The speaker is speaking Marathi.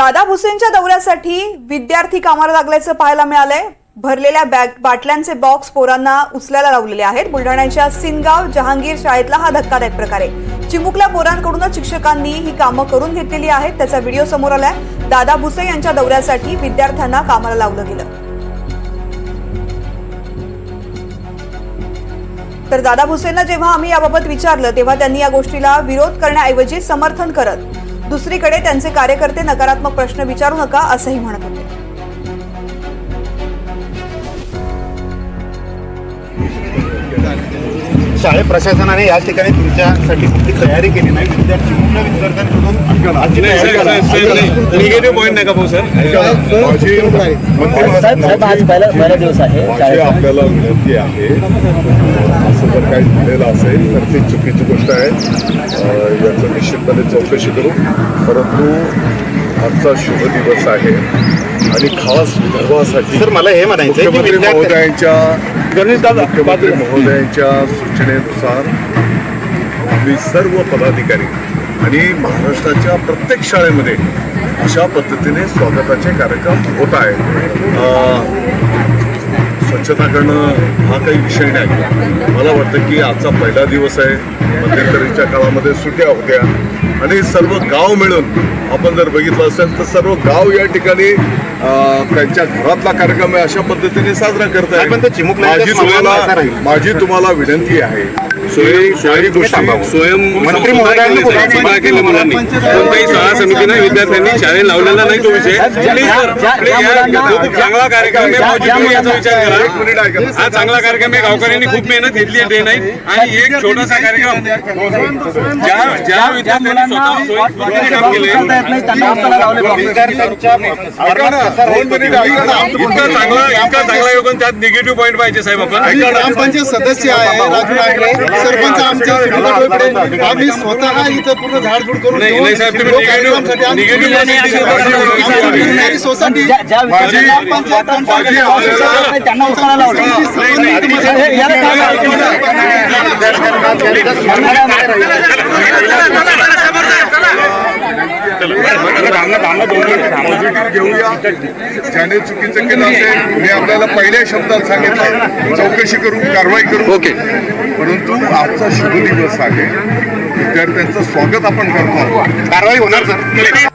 दादा भुसेंच्या दौऱ्यासाठी विद्यार्थी कामाला लागल्याचं पाहायला मिळालंय। भरलेल्या बाटल्यांचे बॉक्स पोरांना उचलायला लावलेले आहेत। बुलढाण्याच्या सिनगाव जहांगीर शाळेतला हा धक्कादायक प्रकार आहे। चिमुकल्या पोरांकडूनच शिक्षकांनी ही कामं करून घेतलेली आहेत। त्याचा व्हिडिओ समोर आलाय। दादा भुसे यांच्या दौऱ्यासाठी विद्यार्थ्यांना कामाला लावलं गेलं। तर दादा भुसेंना जेव्हा आम्ही याबाबत विचारलं तेव्हा त्यांनी या गोष्टीला विरोध करण्याऐवजी समर्थन करत दुसरीकडे त्यांचे कार्यकर्ते नकारात्मक प्रश्न विचारू नका असंही म्हणत होते। शाळे प्रशासनाने या ठिकाणी तुमच्यासाठी कुठली तयारी केली नाही? विद्यार्थ्यांकडून निगेटिव्ह पॉईंट नका भाऊ सर। पहिला दिवस आहे, आपल्याला विनंती आहे, असं जर काही झालेलं असेल तर ती चुकीची गोष्ट आहे। याचं निश्चितपणे चौकशी करू, परंतु आजचा शुभ दिवस आहे आणि खास विदर्भासाठी सर मला हे म्हणायचं मुख्यमंत्री महोदयांच्या सूचनेनुसार आम्ही सर्व पदाधिकारी आणि महाराष्ट्राच्या प्रत्येक शाळेमध्ये अशा पद्धतीने स्वागताचे कार्यक्रम होत आहेत। स्वच्छता करणं हा काही विषय नाही। मला वाटतं की आजचा पहिला दिवस आहे, मध्यंतरीच्या काळामध्ये सुट्ट्या होत्या आणि सर्व गाव मिळून आपण जर बघितलं असेल तर सर्व गाव या ठिकाणी त्यांच्या घरातला कार्यक्रम अशा पद्धतीने साजरा करत आहे। माझी तुम्हाला विनंती आहे, मंत्री महोदयांनी कोणत्याही शाळा समितीने विद्यार्थ्यांनी शाळेत लावलेला नाही तो विषय। खूप चांगला कार्यक्रम आहे, याचा विचार करा। हा चांगला कार्यक्रम आहे, गावकऱ्यांनी खूप मेहनत घेतली आहे डे नाईट, आणि एक छोटासा कार्यक्रम ज्या विद्यार्थ्यांनी स्वतः काम केले इतका चांगला योगदान, त्यात निगेटिव्ह पॉईंट पाहिजे साहेब। आपण ग्रामपंचायत सदस्य आहे, राजू ठाकरे सरपंच आमच्या आम्ही स्वतः इथं पूर्ण झाडझूड करून नाही साहेब, तुम्ही निगेटिव्ह सोसायटी त्यांना उचलायला लावलं। घेऊया। ज्याने चुकीचं केलं असेल मी आपल्याला पहिल्या शब्दात सांगितलं, चौकशी करू, कारवाई करू। ओके, परंतु आजचा शुभ दिवस आहे, विद्यार्थ्यांचं स्वागत आपण करतो, कारवाई होणार सर।